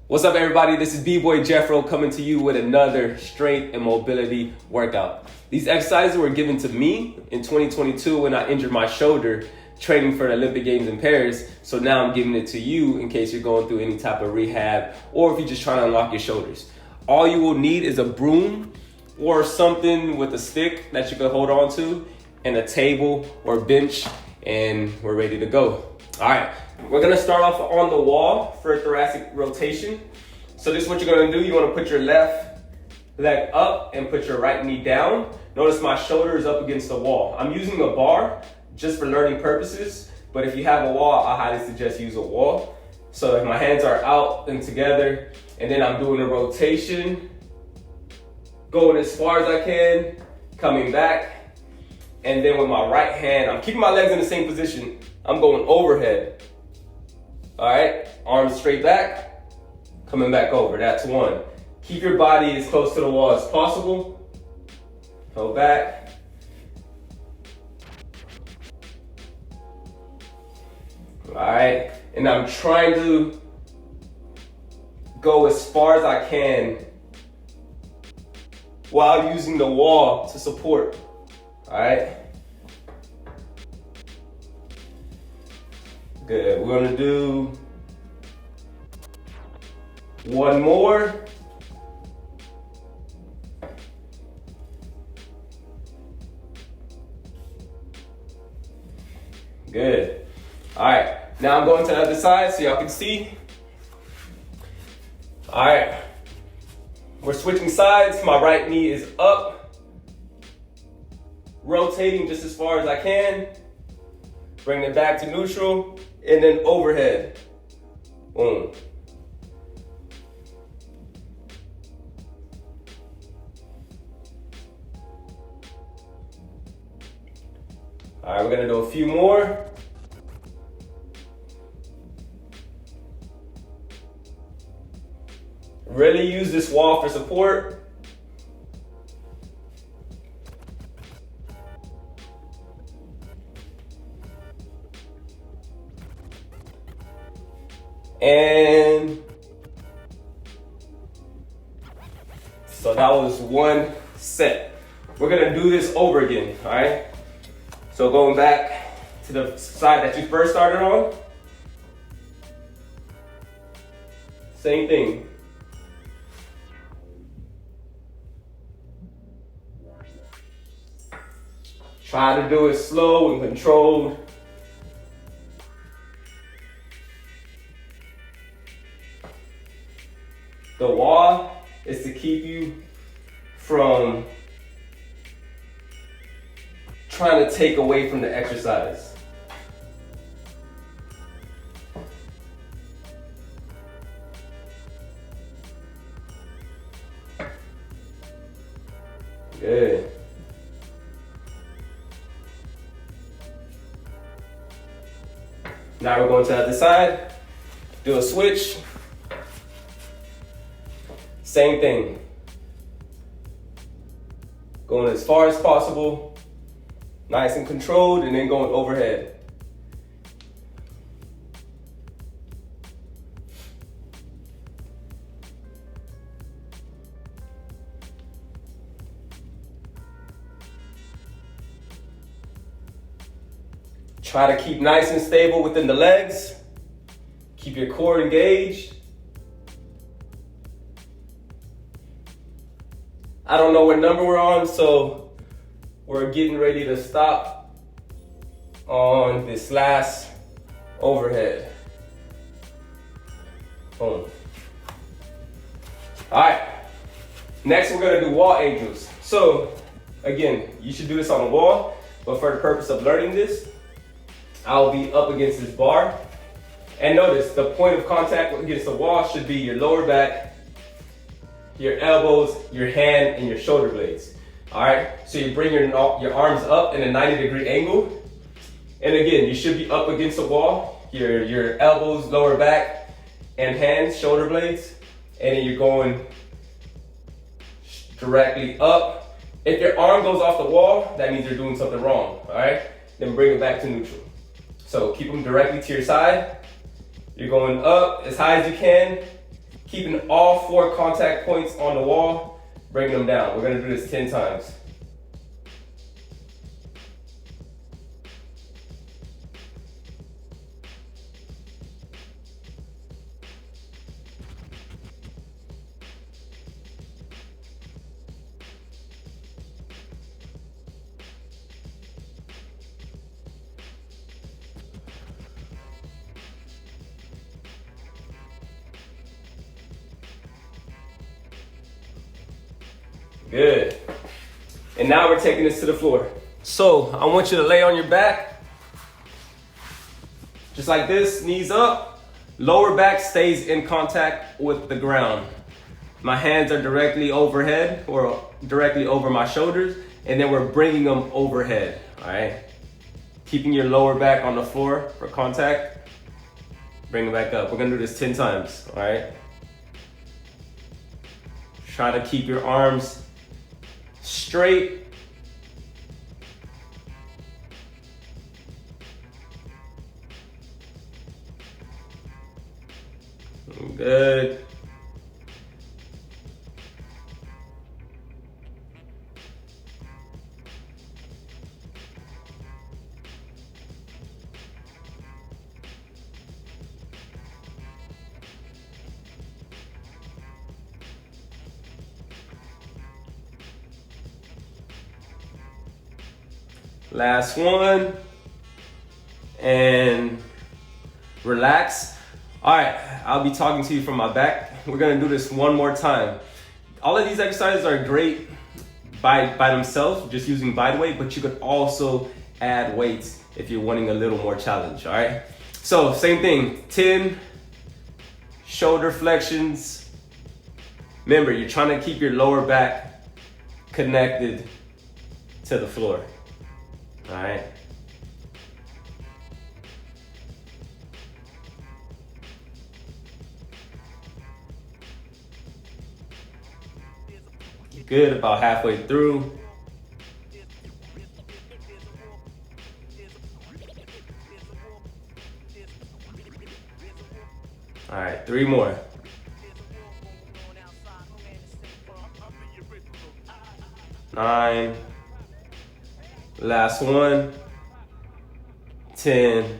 What's up, everybody? This is B-Boy Jeffro coming to you with another strength and mobility workout. These exercises were given to me in 2022 when I injured my shoulder training for the Olympic Games in Paris. So now I'm giving it to you in case you're going through any type of rehab or if you're just trying to unlock your shoulders. All you will need is a broom or something with a stick that you can hold on to and a table or bench, and we're ready to go. All right, we're gonna start off on the wall for thoracic rotation. So this is what you're gonna do. You wanna put your left leg up and put your right knee down. Notice my shoulder is up against the wall. I'm using a bar just for learning purposes, but if you have a wall, I highly suggest use a wall. So if my hands are out and together, and then I'm doing a rotation, going as far as I can, coming back, and then with my right hand, I'm keeping my legs in the same position. I'm going overhead. All right, arms straight back, coming back over. That's one. Keep your body as close to the wall as possible. Go back. All right, and I'm trying to go as far as I can while using the wall to support. All right. Good. We're gonna do one more. Good. All right. Now I'm going to the other side so y'all can see. All right. We're switching sides. My right knee is up. Rotating just as far as I can. Bring it back to neutral. And then overhead. Boom. All right, we're gonna do a few more. Really use this wall for support. And so that was one set. We're gonna do this over again, all right? So going back to the side that you first started on. Same thing. Try to do it slow and controlled. The wall is to keep you from trying to take away from the exercise. Good. Now we're going to the other side. Do a switch. Same thing. Going as far as possible, nice and controlled, and then going overhead. Try to keep nice and stable within the legs. Keep your core engaged. I don't know what number we're on, so we're getting ready to stop on this last overhead. Boom. All right, next we're gonna do wall angels. So again, you should do this on the wall, but for the purpose of learning this, I'll be up against this bar. And notice the point of contact against the wall should be your lower back, your elbows, your hand, and your shoulder blades. All right, so you bring your arms up in a 90-degree angle. And again, you should be up against the wall, your elbows, lower back, and hands, shoulder blades. And then you're going directly up. If your arm goes off the wall, that means you're doing something wrong, all right? Then bring it back to neutral. So keep them directly to your side. You're going up as high as you can, Keeping all 4 contact points on the wall, bringing them down. We're gonna do this 10 times. Good. And now we're taking this to the floor. So I want you to lay on your back, just like this, knees up. Lower back stays in contact with the ground. My hands are directly overhead or directly over my shoulders, and then we're bringing them overhead, all right? Keeping your lower back on the floor for contact. Bring it back up. We're gonna do this 10 times, all right? Try to keep your arms straight. Good. Last one. And relax. All right, I'll be talking to you from my back. We're gonna do this one more time. All of these exercises are great by themselves, just using body weight, but you could also add weights if you're wanting a little more challenge, all right? So same thing, 10 shoulder flexions. Remember, you're trying to keep your lower back connected to the floor, all right? Good, about halfway through. All right, 3 more. 9. Last one. 10.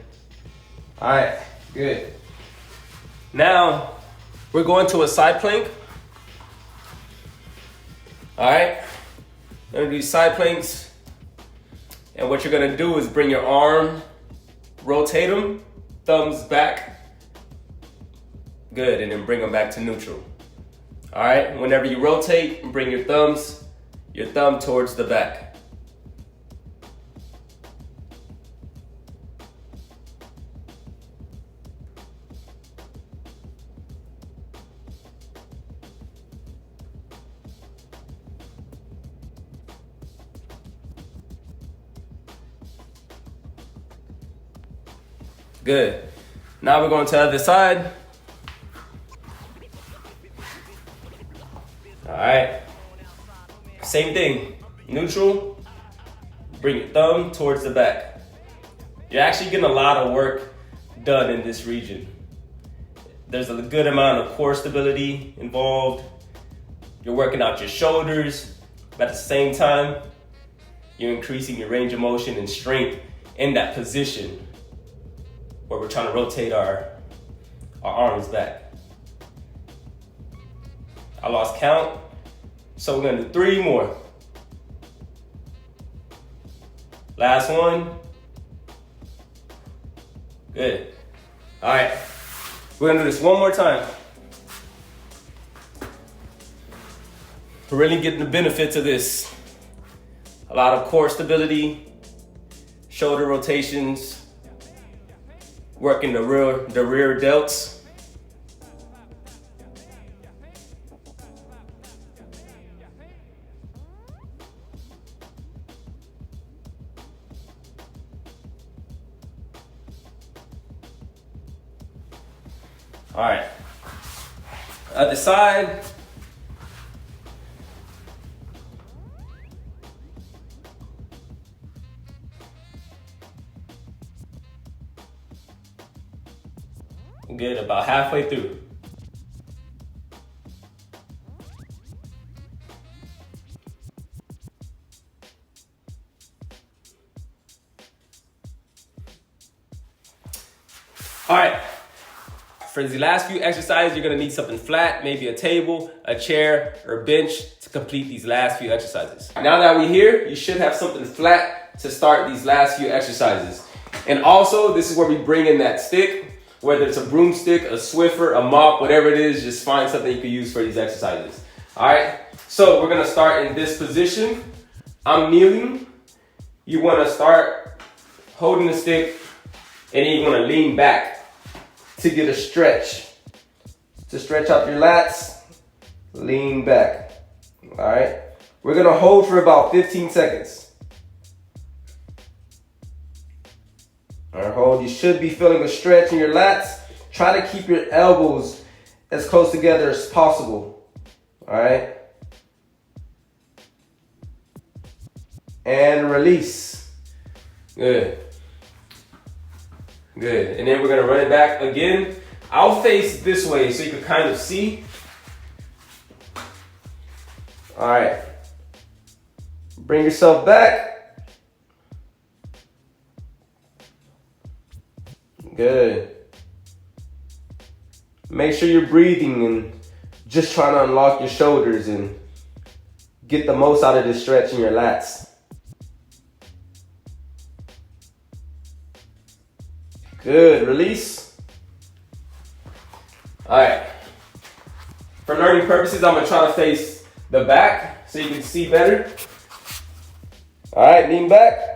All right, good. Now, we're going to a side plank. All right, I'm gonna do side planks. And what you're gonna do is bring your arm, rotate them, thumbs back. Good, and then bring them back to neutral. All right, whenever you rotate, bring your thumb towards the back. Good. Now we're going to the other side. All right. Same thing. Neutral. Bring your thumb towards the back. You're actually getting a lot of work done in this region. There's a good amount of core stability involved. You're working out your shoulders, but at the same time, you're increasing your range of motion and strength in that position where we're trying to rotate our arms back. I lost count, so we're gonna do 3 more. Last one. Good. All right, we're gonna do this one more time. We're really getting the benefits of this. A lot of core stability, shoulder rotations, working the rear delts. All right, other side. Good, about halfway through. All right. For the last few exercises, you're gonna need something flat, maybe a table, a chair, or bench to complete these last few exercises. Now that we're here, you should have something flat to start these last few exercises. And also, this is where we bring in that stick, whether it's a broomstick, a Swiffer, a mop, whatever it is, just find something you can use for these exercises. All right, so we're gonna start in this position. I'm kneeling. You wanna start holding the stick, and then you wanna lean back to get a stretch. To stretch out your lats, lean back. All right, we're gonna hold for about 15 seconds. All right, hold. You should be feeling a stretch in your lats. Try to keep your elbows as close together as possible. All right. And release. Good. Good. And then we're gonna run it back again. I'll face this way so you can kind of see. All right. Bring yourself back. Good. Make sure you're breathing and just trying to unlock your shoulders and get the most out of this stretch in your lats. Good. Release. All right. For learning purposes, I'm gonna try to face the back so you can see better. All right, lean back.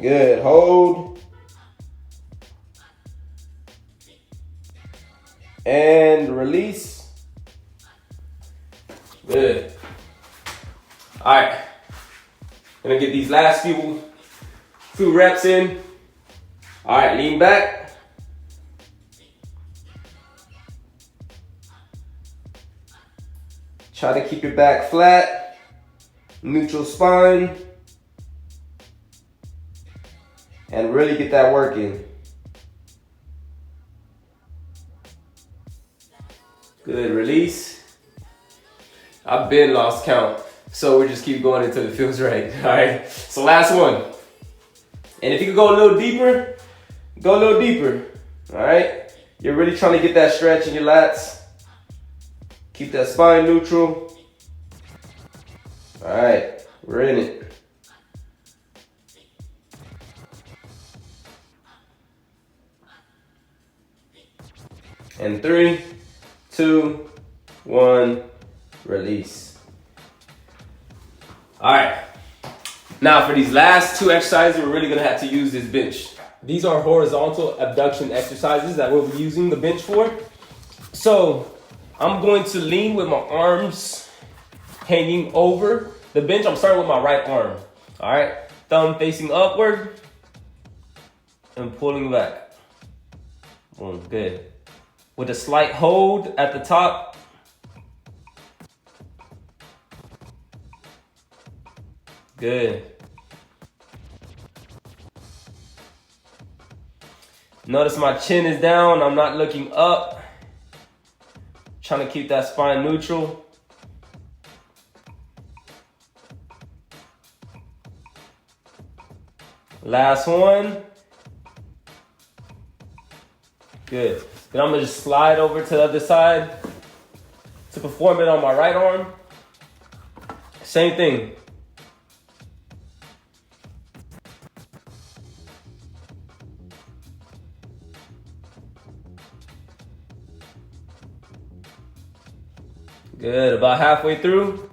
Good. Hold. And release. Good. All right. Gonna get these last few reps in. All right, lean back. Try to keep your back flat. Neutral spine. And really get that work in. Good, release. I've been lost count, so we just keep going until it feels right. All right, so last one. And if you could go a little deeper, go a little deeper. All right, you're really trying to get that stretch in your lats. Keep that spine neutral. All right, we're in it. And 3, 2, 1, release. All right. Now for these last 2 exercises, we're really gonna have to use this bench. These are horizontal abduction exercises that we'll be using the bench for. So I'm going to lean with my arms hanging over the bench. I'm starting with my right arm. All right. Thumb facing upward and pulling back. Boom, good. With a slight hold at the top. Good. Notice my chin is down. I'm not looking up. Trying to keep that spine neutral. Last one. Good. Then I'm gonna just slide over to the other side to perform it on my right arm. Same thing. Good, about halfway through.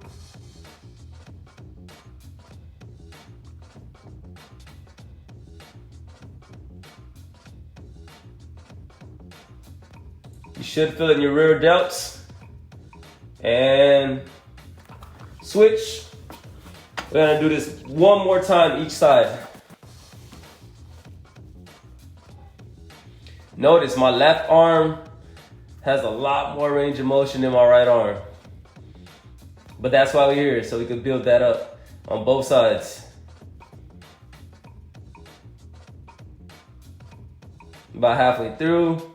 You should feel it in your rear delts. And switch. We're gonna do this one more time each side. Notice my left arm has a lot more range of motion than my right arm. But that's why we're here, so we can build that up on both sides. About halfway through.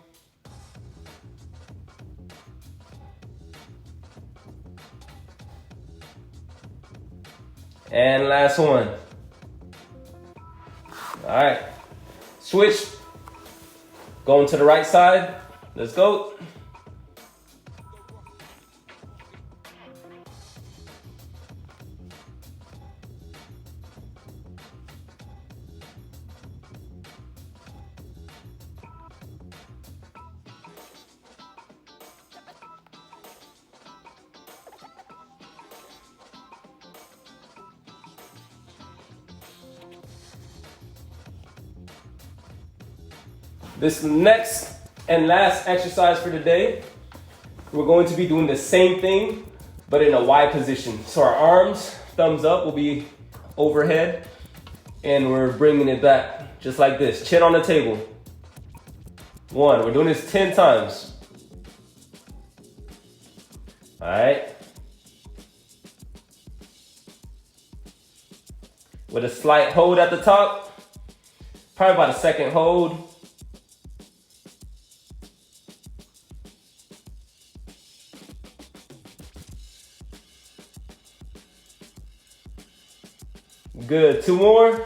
And last one. All right, switch. Going to the right side. Let's go. This next and last exercise for today, we're going to be doing the same thing, but in a Y position. So our arms, thumbs up, will be overhead, and we're bringing it back just like this. Chin on the table. 1, we're doing this 10 times. All right. With a slight hold at the top, probably about a second hold. Good, 2 more.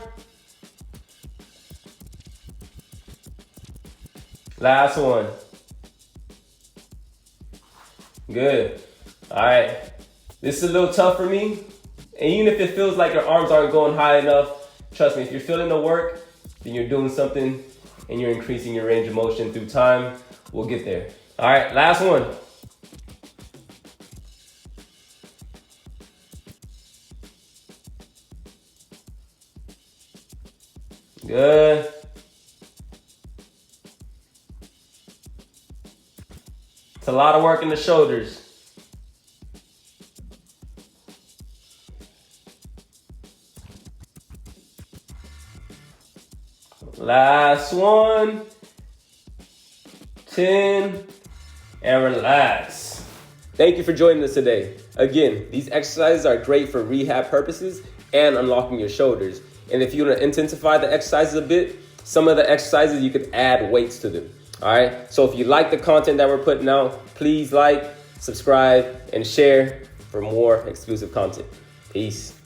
Last one. Good. All right. This is a little tough for me. And even if it feels like your arms aren't going high enough, trust me, if you're feeling the work, then you're doing something and you're increasing your range of motion through time. We'll get there. All right, last one. Good. It's a lot of work in the shoulders. Last one. 10. And relax. Thank you for joining us today. Again, these exercises are great for rehab purposes and unlocking your shoulders. And if you want to intensify the exercises a bit, some of the exercises you could add weights to them. All right. So if you like the content that we're putting out, please like, subscribe, and share for more exclusive content. Peace.